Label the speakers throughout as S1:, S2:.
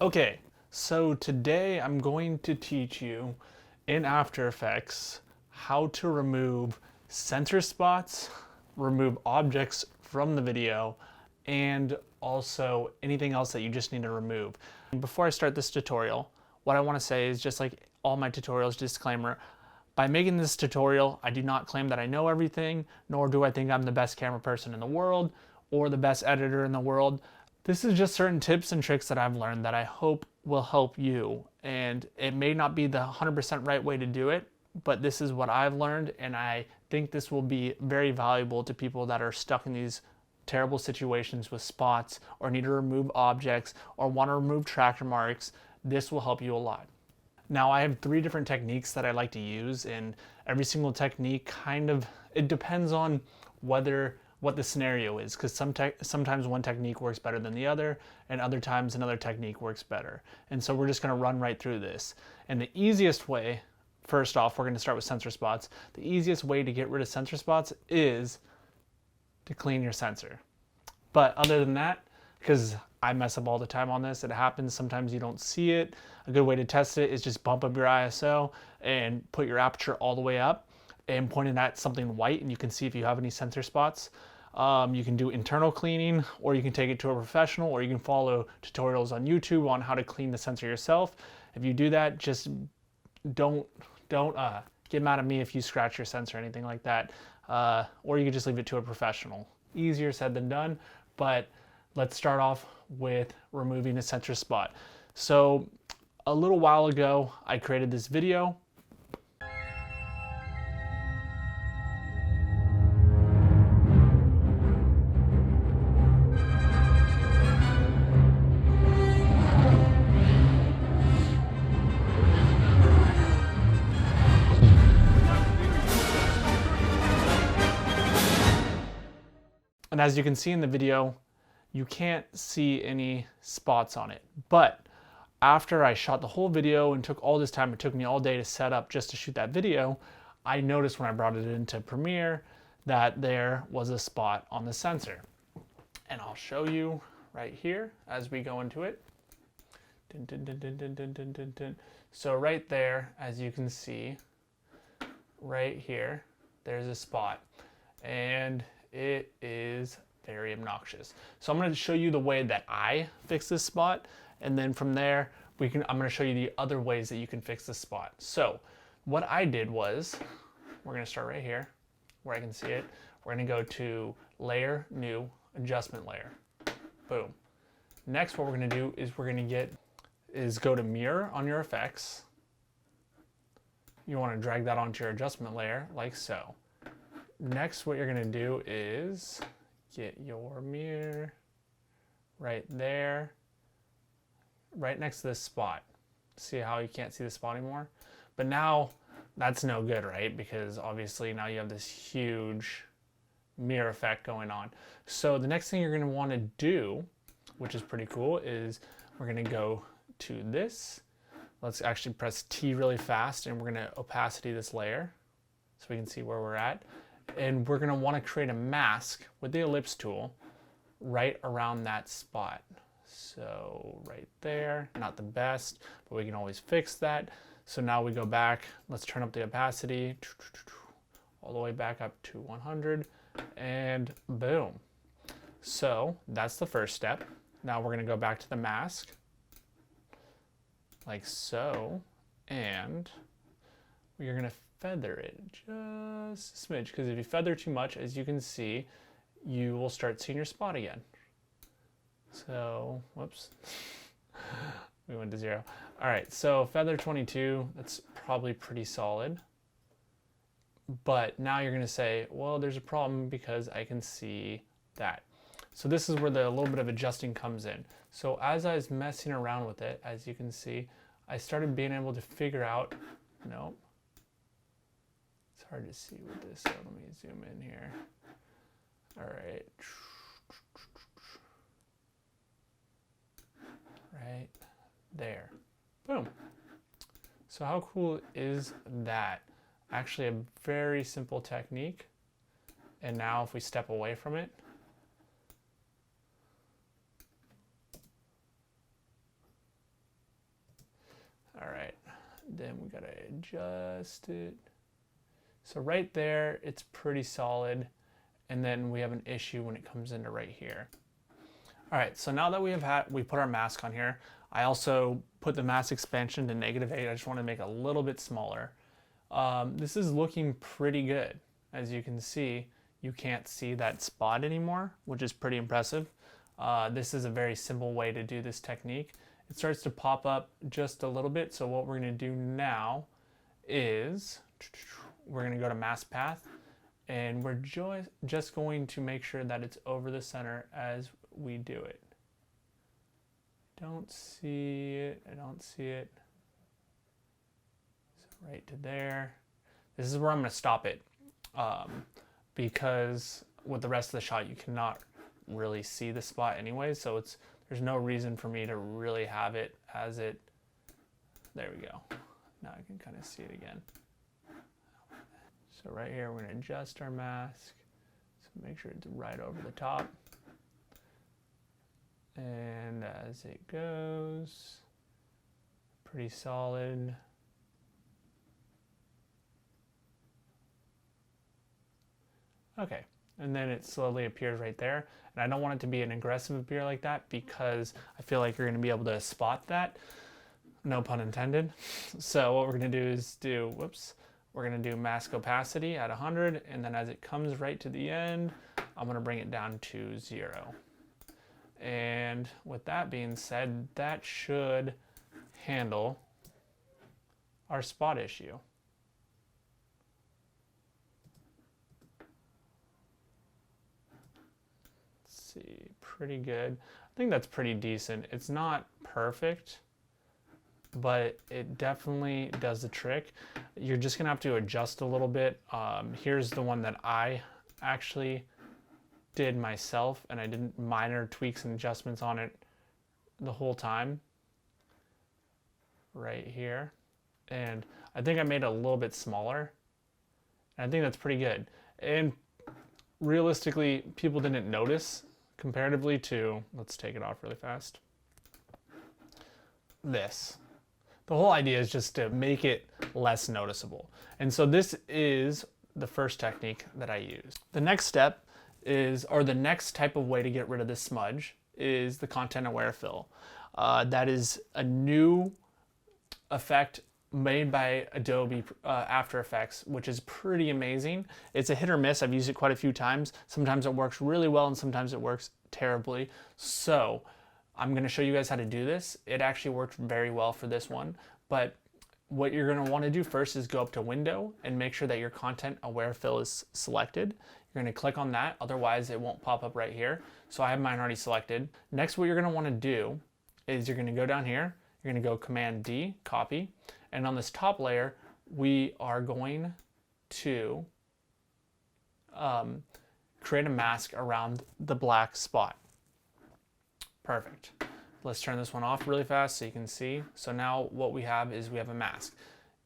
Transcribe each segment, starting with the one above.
S1: Okay, so today I'm going to teach you in After Effects how to remove center spots, remove objects from the video, and also anything else that you just need to remove. Before I start this tutorial, what I want to say is, just like all my tutorials, disclaimer, by making this tutorial, I do not claim that I know everything, nor do I think I'm the best camera person in the world or the best editor in the world. This is just certain tips and tricks that I've learned that I hope will help you. And it may not be the 100% right way to do it, but this is what I've learned, and I think this will be very valuable to people that are stuck in these terrible situations with spots, or need to remove objects, or want to remove tractor marks. This will help you a lot. Now, I have 3 different techniques that I like to use, and every single technique it depends on what the scenario is, because sometimes one technique works better than the other, and other times another technique works better. And so we're just going to run right through this. And the easiest way, first off, we're going to start with sensor spots. The easiest way to get rid of sensor spots is to clean your sensor. But other than that, because I mess up all the time on this, it happens, sometimes you don't see it. A good way to test it is just bump up your ISO and put your aperture all the way up and point it at something white, and you can see if you have any sensor spots. You can do internal cleaning, or you can take it to a professional, or you can follow tutorials on YouTube on how to clean the sensor yourself. If you do that, just don't get mad at me if you scratch your sensor or anything like that. Or you can just leave it to a professional. Easier said than done, but let's start off with removing a sensor spot. So a little while ago, I created this video. And as you can see in the video, you can't see any spots on it. But after I shot the whole video and took all this time, it took me all day to set up just to shoot that video, I noticed when I brought it into Premiere that there was a spot on the sensor. And I'll show you right here as we go into it. Dun, dun, dun, dun, dun, dun, dun, dun, dun. So right there, as you can see, right here, there's a spot. And it is very obnoxious. So I'm going to show you the way that I fix this spot, and then from there I'm going to show you the other ways that you can fix this spot. So what I did was, we're going to start right here where I can see it. We're going to go to Layer, New, Adjustment Layer. Boom. Next, what we're going to do is go to Mirror on your effects. You want to drag that onto your adjustment layer like so. Next, what you're going to do is get your mirror right there, right next to this spot. See how you can't see the spot anymore? But now that's no good, right? Because obviously now you have this huge mirror effect going on. So the next thing you're going to want to do, which is pretty cool, is we're going to go to this. Let's actually press T really fast, and we're going to opacity this layer so we can see where we're at. And we're going to want to create a mask with the ellipse tool right around that spot. So right there, not the best, but we can always fix that. So now we go back, let's turn up the opacity all the way back up to 100, and boom. So that's the first step. Now we're going to go back to the mask like so, and we're going to feather it just a smidge, because if you feather too much, as you can see, you will start seeing your spot again. So, whoops, we went to 0. All right, so feather 22, that's probably pretty solid. But now you're going to say, well, there's a problem because I can see that. So this is where the little bit of adjusting comes in. So as I was messing around with it, as you can see, I started being able to figure out, nope. Hard to see with this, so let me zoom in here. All right. Right there. Boom. So how cool is that? Actually a very simple technique. And now if we step away from it, then we gotta adjust it. So right there, it's pretty solid. And then we have an issue when it comes into right here. All right, so now that we put our mask on here, I also put the mask expansion to -8. I just want to make it a little bit smaller. This is looking pretty good. As you can see, you can't see that spot anymore, which is pretty impressive. This is a very simple way to do this technique. It starts to pop up just a little bit. So what we're going to do now is we're going to go to mask path, and we're just going to make sure that it's over the center as we do it. Don't see it. I don't see it. So right to there. This is where I'm going to stop it, because with the rest of the shot you cannot really see the spot anyway, so there's no reason for me to really have it as it. There we go. Now I can kind of see it again. So right here we're going to adjust our mask, so make sure it's right over the top. And as it goes, pretty solid. Okay, and then it slowly appears right there. And I don't want it to be an aggressive appear like that, because I feel like you're going to be able to spot that. No pun intended. So what we're going to do is we're going to do mask opacity at 100, and then as it comes right to the end, I'm going to bring it down to 0. And with that being said, that should handle our spot issue. Let's see, pretty good. I think that's pretty decent. It's not perfect, but it definitely does the trick. You're just gonna have to adjust a little bit. Here's the one that I actually did myself, and I did minor tweaks and adjustments on it the whole time right here, and I think I made it a little bit smaller, and I think that's pretty good. And realistically, people didn't notice comparatively to, let's take it off really fast, this. The whole idea is just to make it less noticeable, and so this is the first technique that I used. The next step is, or the next type of way to get rid of this smudge, is the content aware fill. That is a new effect made by Adobe After Effects, which is pretty amazing. It's a hit or miss. I've used it quite a few times. Sometimes it works really well and sometimes it works terribly. So I'm going to show you guys how to do this. It actually worked very well for this one, but what you're going to want to do first is go up to Window and make sure that your content aware fill is selected. You're going to click on that, otherwise it won't pop up right here. So I have mine already selected. Next, what you're going to want to do is you're going to go down here, you're going to go Command D, copy, and on this top layer, we are going to create a mask around the black spot. Perfect. Let's turn this one off really fast so you can see. So now what we have is we have a mask.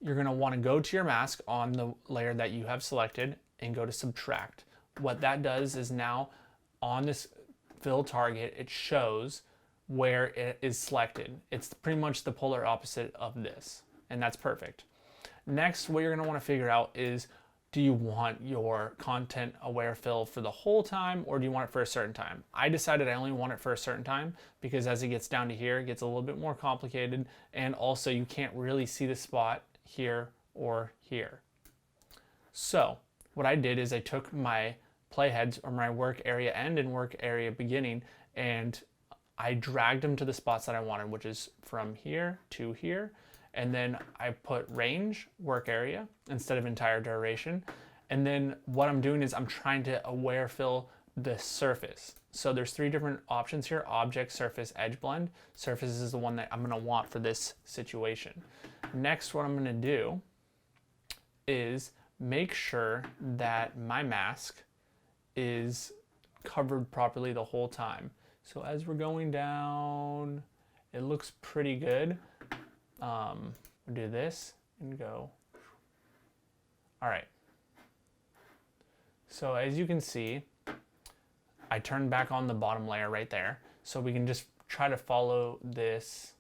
S1: You're going to want to go to your mask on the layer that you have selected and go to subtract. What that does is now on this fill target, it shows where it is selected. It's pretty much the polar opposite of this, and that's perfect. Next, what you're going to want to figure out is, do you want your content aware fill for the whole time, or do you want it for a certain time? I decided I only want it for a certain time, because as it gets down to here, it gets a little bit more complicated, and also you can't really see the spot here or here. So what I did is I took my playheads, or my work area end and work area beginning, and I dragged them to the spots that I wanted, which is from here to here. And then I put range, work area, instead of entire duration. And then what I'm doing is I'm trying to aware fill the surface. So there's 3 different options here: object, surface, edge blend. Surface is the one that I'm gonna want for this situation. Next, what I'm gonna do is make sure that my mask is covered properly the whole time. So as we're going down, it looks pretty good. We'll do this and go. All right. So as you can see, I turned back on the bottom layer right there. So we can just try to follow this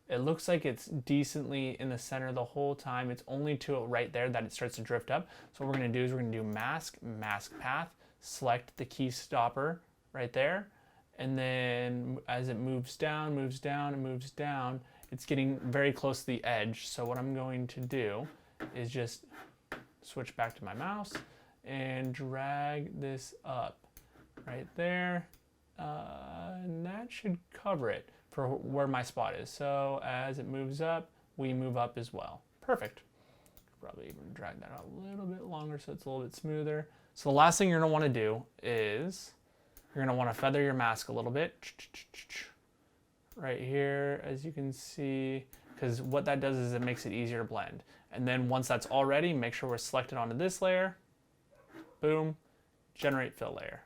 S1: It looks like it's decently in the center the whole time. It's only to right there that it starts to drift up. So what we're gonna do is we're gonna do mask, mask path, select the key stopper right there. And then as it moves down, moves down, and moves down, it's getting very close to the edge. So what I'm going to do is just switch back to my mouse and drag this up right there. And that should cover it for where my spot is. So as it moves up, we move up as well. Perfect. Probably even drag that out a little bit longer so it's a little bit smoother. So the last thing you're gonna wanna do is you're gonna wanna feather your mask a little bit. Right here, as you can see, because what that does is it makes it easier to blend. And then once that's all ready, make sure we're selected onto this layer. Boom, generate fill layer.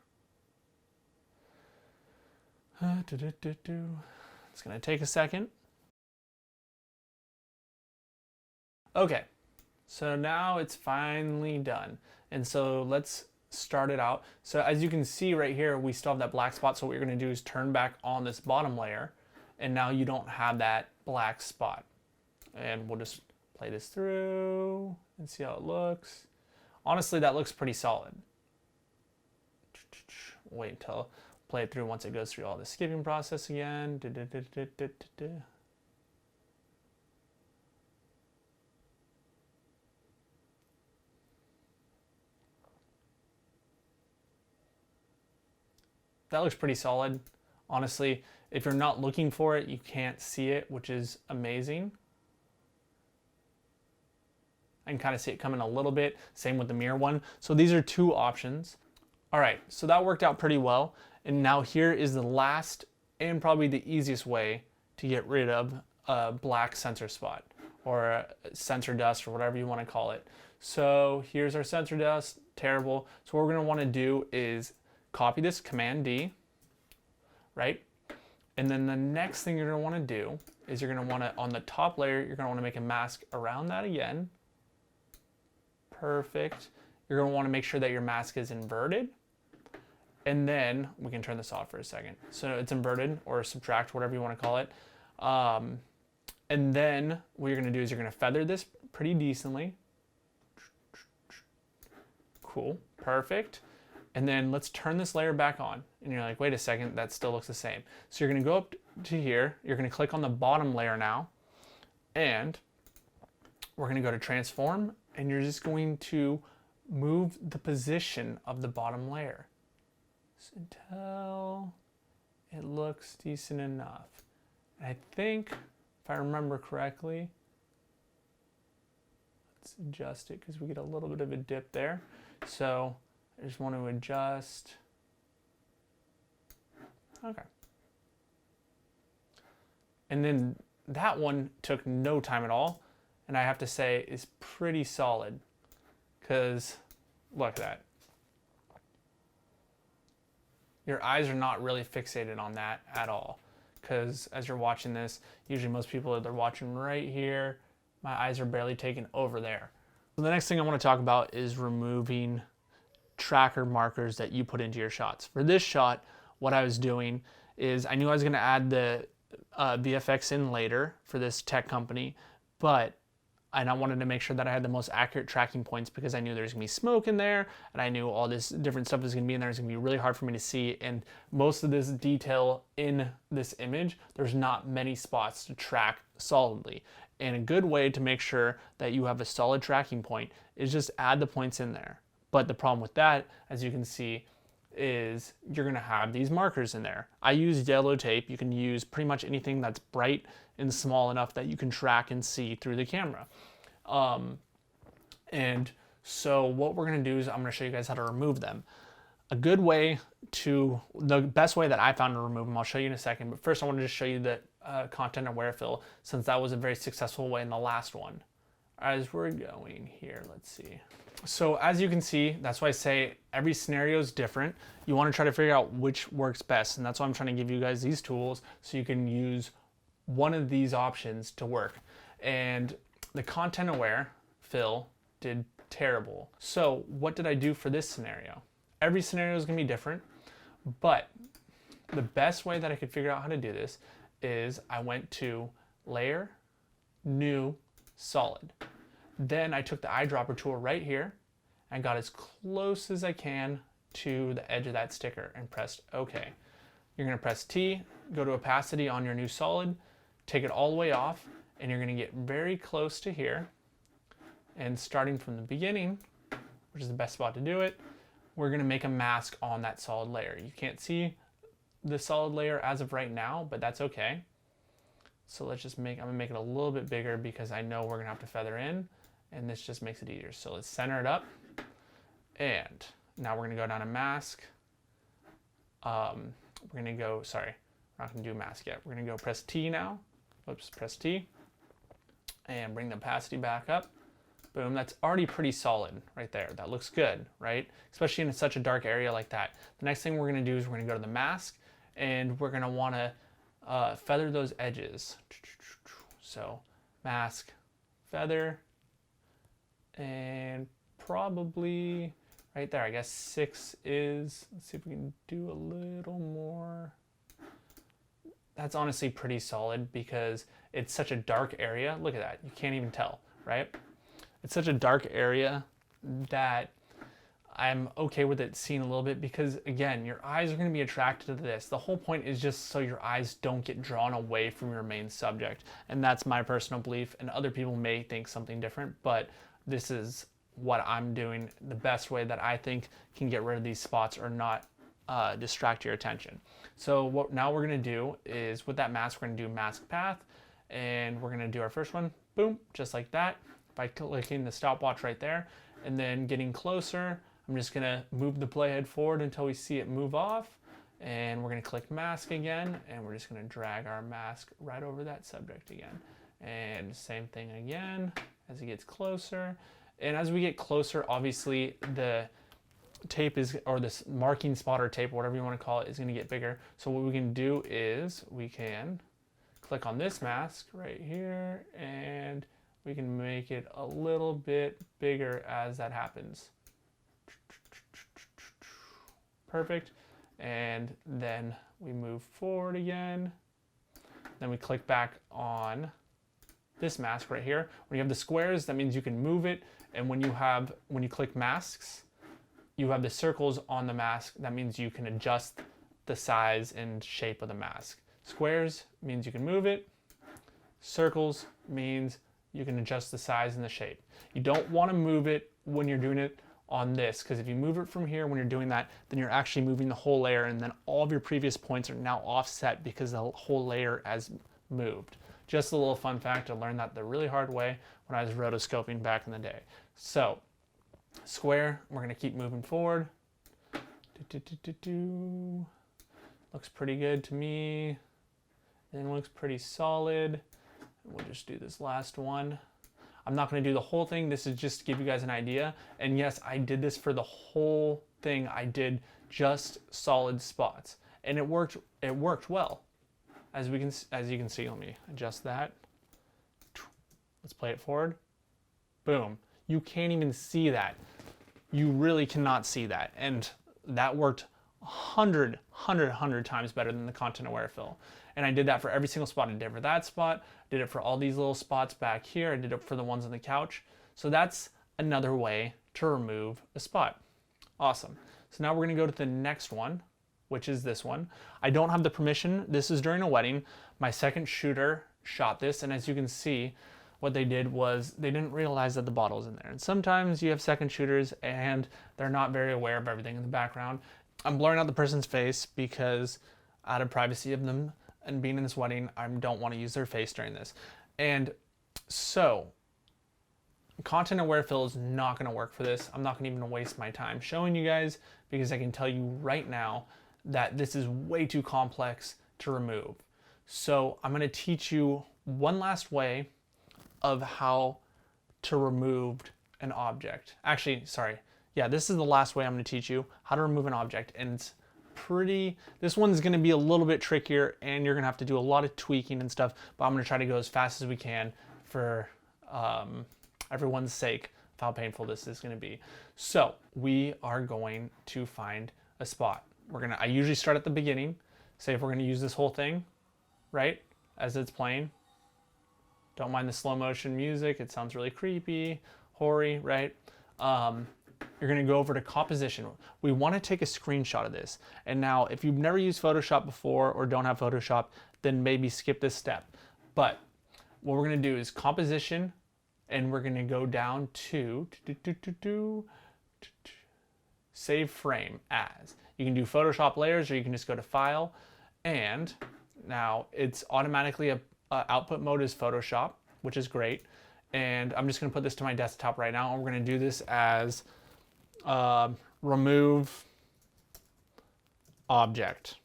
S1: It's gonna take a second. Okay, so now it's finally done. And so let's start it out. So as you can see right here, we still have that black spot. So what you're gonna do is turn back on this bottom layer, and now you don't have that black spot. And we'll just play this through and see how it looks. Honestly, that looks pretty solid. Wait until play it through once it goes through all the skipping process again. That looks pretty solid. Honestly, if you're not looking for it, you can't see it, which is amazing. I can kind of see it coming a little bit. Same with the mirror one. So these are two options. All right, so that worked out pretty well. And now here is the last and probably the easiest way to get rid of a black sensor spot or sensor dust or whatever you want to call it. So here's our sensor dust, terrible. So what we're gonna wanna do is copy this, Command D, right? And then the next thing you're gonna wanna do is you're gonna wanna, on the top layer, you're gonna wanna make a mask around that again. Perfect. You're gonna wanna make sure that your mask is inverted. And then we can turn this off for a second. So it's inverted or subtract, whatever you wanna call it. And then what you're gonna do is you're gonna feather this pretty decently. Cool, perfect. And then let's turn this layer back on. And you're like, wait a second, that still looks the same. So you're gonna go up to here, you're gonna click on the bottom layer now, and we're gonna go to transform, and you're just going to move the position of the bottom layer until it looks decent enough. And I think, if I remember correctly, let's adjust it because we get a little bit of a dip there. So I just want to adjust. Okay. And then that one took no time at all. And I have to say is pretty solid because look at that. Your eyes are not really fixated on that at all. Because as you're watching this, usually most people they're watching right here. My eyes are barely taken over there. So the next thing I want to talk about is removing tracker markers that you put into your shots. For this shot, what I was doing is I knew I was going to add the VFX in later for this tech company, and I wanted to make sure that I had the most accurate tracking points because I knew there was gonna be smoke in there and I knew all this different stuff was gonna be in there. It's gonna be really hard for me to see, and most of this detail in this image, there's not many spots to track solidly. And a good way to make sure that you have a solid tracking point is just add the points in there. But the problem with that, as you can see, is you're gonna have these markers in there. I use yellow tape. You can use pretty much anything that's bright and small enough that you can track and see through the camera. And so what we're gonna do is I'm gonna show you guys how to remove them. A good way the best way that I found to remove them, I'll show you in a second, but first I want to just show you the content aware fill, since that was a very successful way in the last one. As we're going here, let's see. So as you can see, that's why I say every scenario is different. You want to try to figure out which works best, and that's why I'm trying to give you guys these tools so you can use one of these options to work. And the content aware fill did terrible. So what did I do for this scenario? Every scenario is going to be different, but the best way that I could figure out how to do this is I went to layer, new, solid. Then I took the eyedropper tool right here and got as close as I can to the edge of that sticker and pressed OK. You're going to press T, go to opacity on your new solid, take it all the way off, and you're going to get very close to here. And starting from the beginning, which is the best spot to do it, we're going to make a mask on that solid layer. You can't see the solid layer as of right now, but that's okay. So let's just I'm going to make it a little bit bigger because I know we're going to have to feather in, and this just makes it easier. So let's center it up, and now we're going to go down to mask. We're going to go, sorry, we're not going to do mask yet. We're going to go press T now. Oops, press T, and bring the opacity back up. Boom, that's already pretty solid right there. That looks good, right? Especially in such a dark area like that. The next thing we're going to do is we're going to go to the mask, and we're going to want to feather those edges. So mask, feather, and probably right there. I guess 6 is, let's see if we can do a little more. That's honestly pretty solid because it's such a dark area. Look at that, you can't even tell, right? It's such a dark area that I'm okay with it seeing a little bit because, again, your eyes are going to be attracted to this. The whole point is just so your eyes don't get drawn away from your main subject. And that's my personal belief, and other people may think something different, but this is what I'm doing the best way that I think can get rid of these spots or not distract your attention. So what now we're going to do is with that mask, we're going to do mask path, and we're going to do our first one, boom, just like that, by clicking the stopwatch right there, and then getting closer. I'm just going to move the playhead forward until we see it move off, and we're going to click mask again, and we're just going to drag our mask right over that subject again. And same thing again as it gets closer. And as we get closer, obviously the tape is, or this marking spotter tape, whatever you want to call it, is going to get bigger. So what we can do is we can click on this mask right here, and we can make it a little bit bigger as that happens. Perfect. And then we move forward again. Then we click back on this mask right here. When you have the squares, that means you can move it. And when you click masks, you have the circles on the mask. That means you can adjust the size and shape of the mask. Squares means you can move it. Circles means you can adjust the size and the shape. You don't want to move it when you're doing it on this, because if you move it from here when you're doing that, then you're actually moving the whole layer, and then all of your previous points are now offset because the whole layer has moved. Just a little fun fact. I learned that the really hard way when I was rotoscoping back in the day. So square, we're going to keep moving forward. Looks pretty good to me. Then looks pretty solid. We'll just do this last one. I'm not going to do the whole thing. This is just to give you guys an idea. And yes, I did this for the whole thing. I did just solid spots, and it worked well. As you can see, let me adjust that. Let's play it forward. Boom. You can't even see that. You really cannot see that. And that worked 100 times better than the content aware fill. And I did that for every single spot. I did it for that spot, did it for all these little spots back here, I did it for the ones on the couch. So that's another way to remove a spot. Awesome. So now we're going to go to the next one, which is this one. I don't have the permission. This is during a wedding. My second shooter shot this, and as you can see, what they did was they didn't realize that the bottle's in there. And sometimes you have second shooters and they're not very aware of everything in the background. I'm blurring out the person's face because out of privacy of them and being in this wedding, I don't want to use their face during this. And so content aware fill is not going to work for this. I'm not going to even waste my time showing you guys, because I can tell you right now that this is way too complex to remove. So I'm going to teach you one last way of how to remove an object. Actually, sorry. Yeah, this is the last way I'm going to teach you how to remove an object. And it's this one's going to be a little bit trickier, and you're going to have to do a lot of tweaking and stuff, but I'm going to try to go as fast as we can for everyone's sake of how painful this is going to be. So we are going to find a spot. I usually start at the beginning. Say if we're going to use this whole thing, right, as it's playing, Don't mind the slow motion music. It sounds really creepy, hoary, right? You're gonna go over to composition. We wanna take a screenshot of this. And now, if you've never used Photoshop before or don't have Photoshop, then maybe skip this step. But what we're gonna do is composition, and we're gonna go down to save frame as. You can do Photoshop layers, or you can just go to file. And now it's automatically output mode is Photoshop, which is great. And I'm just gonna put this to my desktop right now, and we're gonna do this as remove object.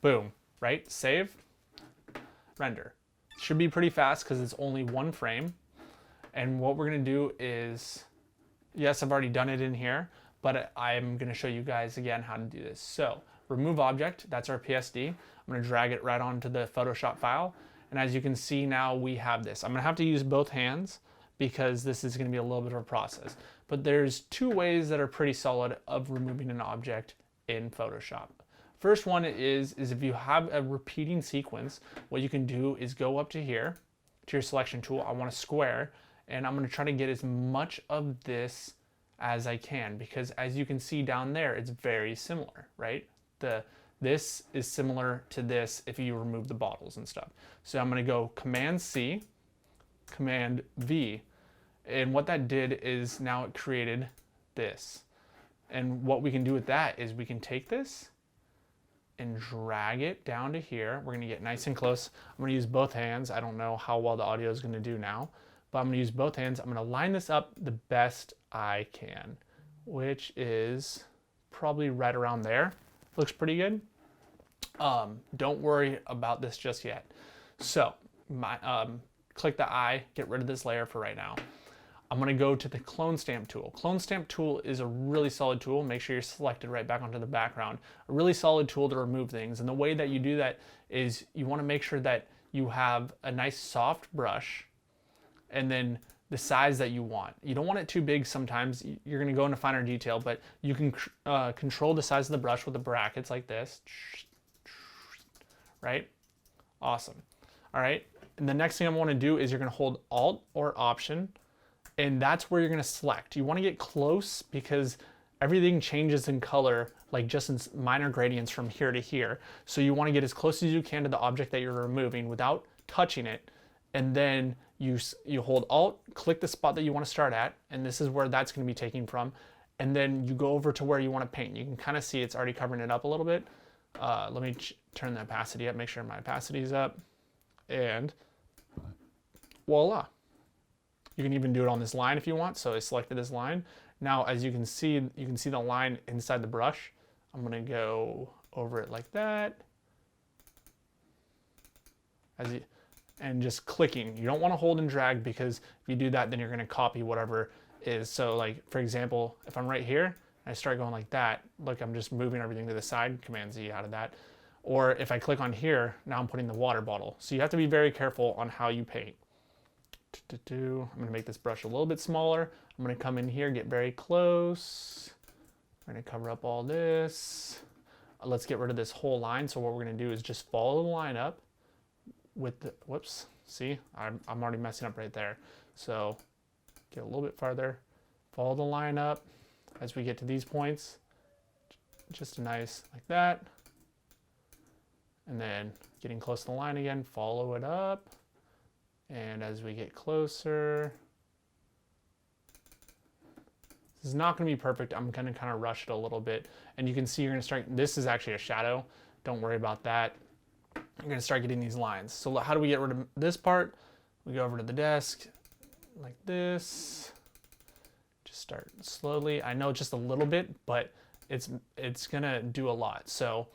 S1: Boom, right? Save, render. Should be pretty fast because it's only one frame. And what we're gonna do is, yes, I've already done it in here, but I'm gonna show you guys again how to do this. So remove object, that's our PSD. I'm gonna drag it right onto the Photoshop file. And as you can see now, we have this. I'm gonna have to use both hands because this is gonna be a little bit of a process. But there's two ways that are pretty solid of removing an object in Photoshop. First one is if you have a repeating sequence, what you can do is go up to here, to your selection tool. I want a square, and I'm gonna try to get as much of this as I can, because as you can see down there, it's very similar, right? This is similar to this if you remove the bottles and stuff. So I'm gonna go Command C, Command V, and what that did is now it created this. And what we can do with that is we can take this and drag it down to here. We're gonna get nice and close. I'm gonna use both hands. I don't know how well the audio is gonna do now, but I'm gonna use both hands. I'm gonna line this up the best I can, which is probably right around there. Looks pretty good. Don't worry about this just yet. So click the I, get rid of this layer for right now. I'm gonna go to the clone stamp tool. Clone stamp tool is a really solid tool. Make sure you're selected right back onto the background. A really solid tool to remove things. And the way that you do that is you wanna make sure that you have a nice soft brush and then the size that you want. You don't want it too big sometimes. You're gonna go into finer detail, but you can control the size of the brush with the brackets like this, right? Awesome. All right, and the next thing I wanna do is you're gonna hold Alt or Option, and that's where you're gonna select. You wanna get close because everything changes in color, like just in minor gradients from here to here. So you wanna get as close as you can to the object that you're removing without touching it. And then you hold Alt, click the spot that you wanna start at, and this is where that's gonna be taken from. And then you go over to where you wanna paint. You can kinda see it's already covering it up a little bit. Let me turn the opacity up, make sure my opacity is up, and voila. You can even do it on this line if you want. So I selected this line. Now, as you can see the line inside the brush. I'm gonna go over it like that. And just clicking. You don't wanna hold and drag because if you do that, then you're gonna copy whatever is. So like, for example, if I'm right here, and I start going like that, look, I'm just moving everything to the side, Command Z out of that. Or if I click on here, now I'm putting the water bottle. So you have to be very careful on how you paint. I'm gonna make this brush a little bit smaller. I'm gonna come in here, get very close. We're gonna cover up all this. Let's get rid of this whole line. So what we're gonna do is just follow the line up with the, whoops, see, I'm already messing up right there. So get a little bit farther, follow the line up as we get to these points, just nice like that. And then getting close to the line again, follow it up. And as we get closer, this is not gonna be perfect. I'm gonna kind of rush it a little bit. And you can see you're gonna start, this is actually a shadow. Don't worry about that. You're gonna start getting these lines. So how do we get rid of this part? We go over to the desk like this. Just start slowly. I know just a little bit, but it's gonna do a lot. So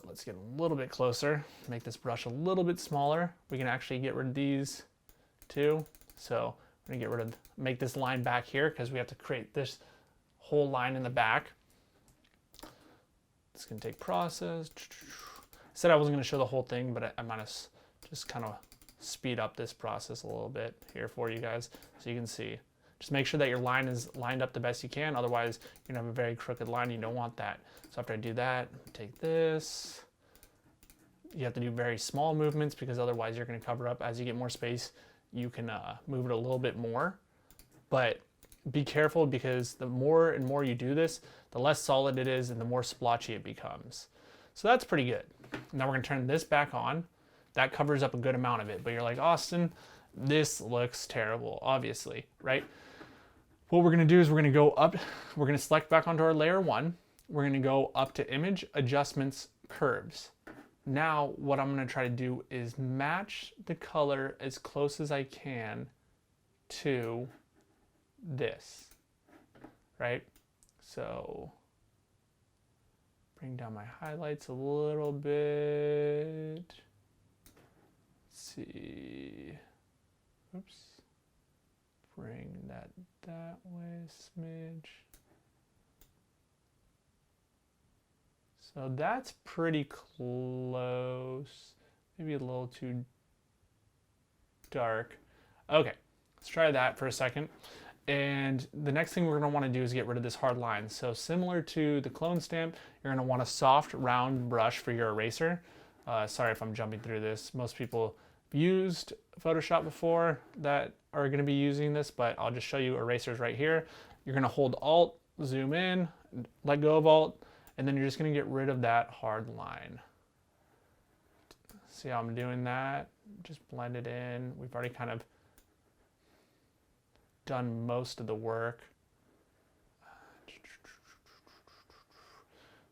S1: let's get a little bit closer, make this brush a little bit smaller. We can actually get rid of these too. So we're gonna get rid of, make this line back here because we have to create this whole line in the back. It's gonna take process. I said I wasn't gonna show the whole thing, but I might have just kind of speed up this process a little bit here for you guys so you can see. Just make sure that your line is lined up the best you can. Otherwise, you're gonna have a very crooked line. You don't want that. So after I do that, take this, You have to do very small movements because otherwise you're going to cover up. As you get more space, you can move it a little bit more. But be careful because the more and more you do this, the less solid it is and the more splotchy it becomes. So that's pretty good. Now we're going to turn this back on. That covers up a good amount of it. But you're like, Austin, this looks terrible, obviously, right? What we're going to do is we're going to go up. We're going to select back onto our layer 1. We're going to go up to Image, Adjustments, Curves. Now what I'm going to try to do is match the color as close as I can to this, right? So bring down my highlights a little bit. Let's see. Oops. Bring that way a smidge. So that's pretty close. Maybe a little too dark. Okay, let's try that for a second. And the next thing we're going to want to do is get rid of this hard line. So similar to the clone stamp, you're going to want a soft round brush for your eraser. Sorry if I'm jumping through this. Most people have used Photoshop before that are going to be using this, but I'll just show you erasers right here. You're going to hold Alt, zoom in, let go of Alt, and then you're just going to get rid of that hard line. See how I'm doing that? Just blend it in. We've already kind of done most of the work.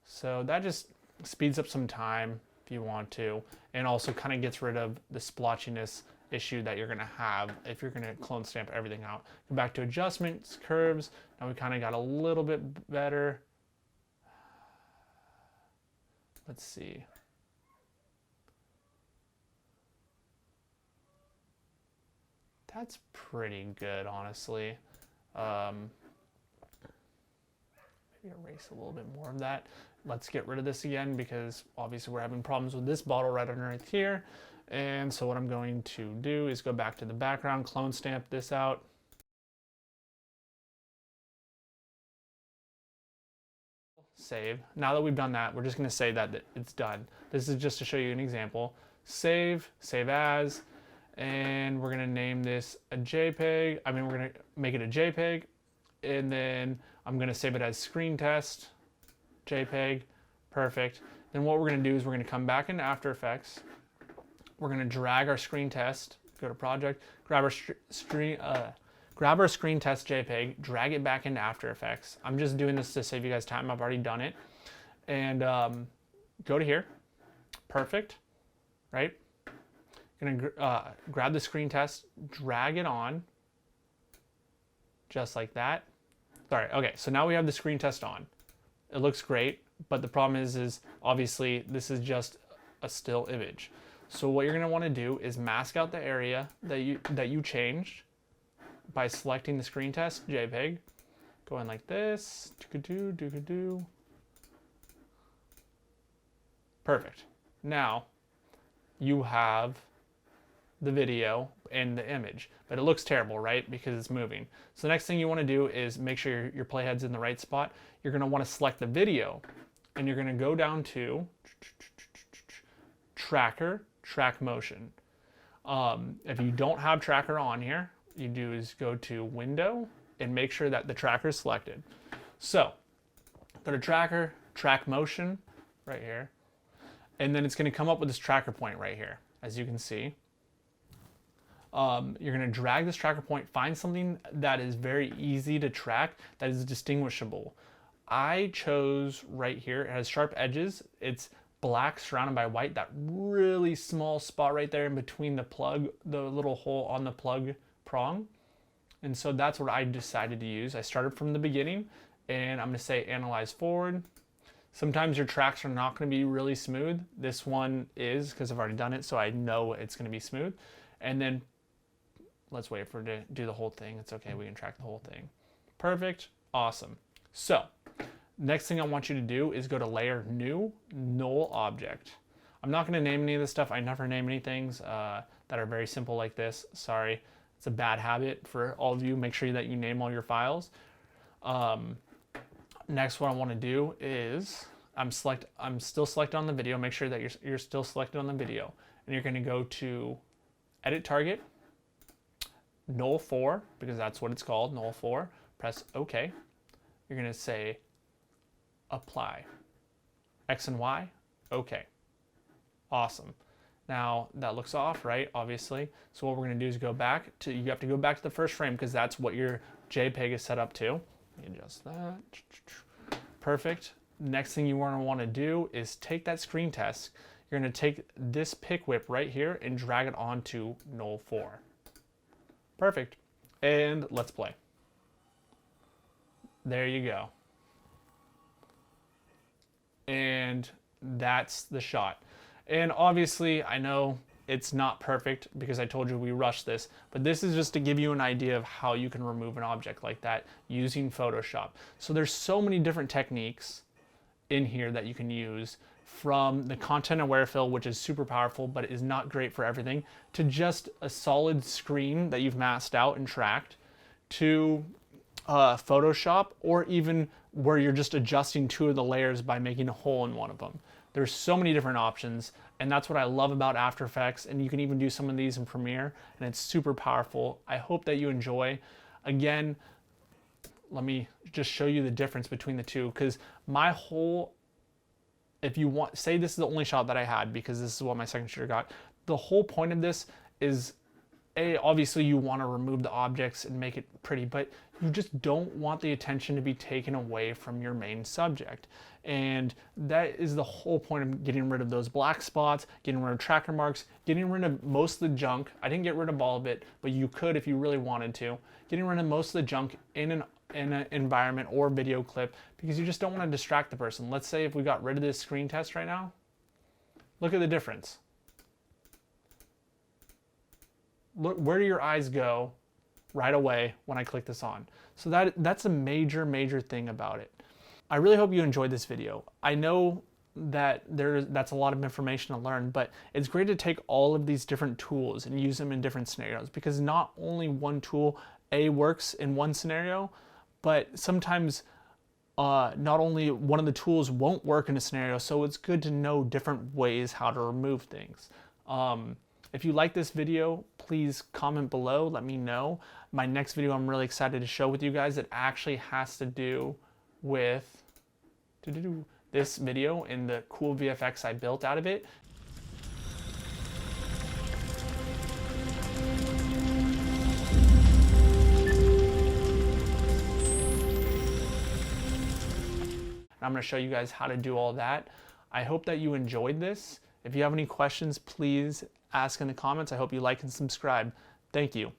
S1: So that just speeds up some time if you want to, and also kind of gets rid of the splotchiness issue that you're going to have if you're going to clone stamp everything out. Go back to Adjustments, Curves. Now we kind of got a little bit better. Let's see. That's pretty good, honestly. Maybe erase a little bit more of that. Let's get rid of this again because obviously we're having problems with this bottle right underneath here. And so what I'm going to do is go back to the background, clone stamp this out. Save. Now that we've done that, we're just going to say that it's done. This is just to show you an example. Save, save as. And we're going to name this a JPEG. We're going to make it a JPEG. And then I'm going to save it as screen test, JPEG. Perfect. Then what we're going to do is we're going to come back into After Effects. We're going to drag our screen test, go to Project, grab our screen test JPEG, drag it back into After Effects. I'm just doing this to save you guys time. I've already done it. And go to here. Perfect. Right? Gonna grab the screen test, drag it on, just like that. Sorry, okay, so now we have the screen test on. It looks great, but the problem is obviously this is just a still image. So what you're gonna wanna do is mask out the area that you changed by selecting the screen test JPEG, going like this, do-ka-doo, do-ka-doo. Perfect. Now you have the video and the image, but it looks terrible, right? Because it's moving. So the next thing you want to do is make sure your playhead's in the right spot. You're going to want to select the video and you're going to go down to Tracker, Track Motion. If you don't have Tracker on here, you do is go to Window and make sure that the tracker is selected. So go to Tracker, Track Motion right here, and then it's going to come up with this tracker point right here, as you can see. You're going to drag this tracker point, find something that is very easy to track, that is distinguishable. I chose right here, it has sharp edges, it's black surrounded by white, that really small spot right there in between the plug, the little hole on the plug prong. And so that's what I decided to use. I started from the beginning and I'm going to say Analyze Forward. Sometimes your tracks are not going to be really smooth. This one is because I've already done it, so I know it's going to be smooth. And then let's wait for it to do the whole thing. It's okay, we can track the whole thing. Perfect, awesome. So next thing I want you to do is go to Layer, New, Null Object. I'm not going to name any of this stuff. I never name any things that are very simple like this. Sorry, it's a bad habit for all of you. Make sure that you name all your files. Next, what I want to do is I'm still selected on the video. Make sure that you're still selected on the video. And you're gonna go to Edit Target, Null 4, because that's what it's called, Null 4. Press OK. You're gonna say Apply. X and Y, OK. Awesome. Now that looks off, right? Obviously. So what we're gonna do is you have to go back to the first frame because that's what your JPEG is set up to. Adjust that. Perfect. Next thing you want to do is take that screen test. You're going to take this pick whip right here and drag it onto Null 4. Perfect. And let's play. There you go. And that's the shot. And obviously, I know it's not perfect because I told you we rushed this, but this is just to give you an idea of how you can remove an object like that using Photoshop. So there's so many different techniques in here that you can use, from the content aware fill, which is super powerful, but it is not great for everything, to just a solid screen that you've masked out and tracked, to Photoshop, or even where you're just adjusting two of the layers by making a hole in one of them. There's so many different options, and that's what I love about After Effects, and you can even do some of these in Premiere, and it's super powerful. I hope that you enjoy. Again, let me just show you the difference between the two, because my whole, if you want, say this is the only shot that I had because this is what my second shooter got, the whole point of this is, obviously you want to remove the objects and make it pretty, but you just don't want the attention to be taken away from your main subject. And that is the whole point of getting rid of those black spots, getting rid of tracker marks, getting rid of most of the junk. I didn't get rid of all of it, but you could if you really wanted to. Getting rid of most of the junk in an environment or video clip, because you just don't want to distract the person. Let's say if we got rid of this screen test right now, look at the difference. Look, where do your eyes go right away when I click this on? So that's a major thing about it. I really hope you enjoyed this video. I know that that's a lot of information to learn, but it's great to take all of these different tools and use them in different scenarios, because not only one tool works in one scenario, but sometimes not only one of the tools won't work in a scenario, so it's good to know different ways how to remove things. If you like this video, please comment below, let me know. My next video I'm really excited to show with you guys, that actually has to do with this video and the cool VFX I built out of it. I'm going to show you guys how to do all that. I hope that you enjoyed this. If you have any questions, please ask in the comments. I hope you like and subscribe. Thank you.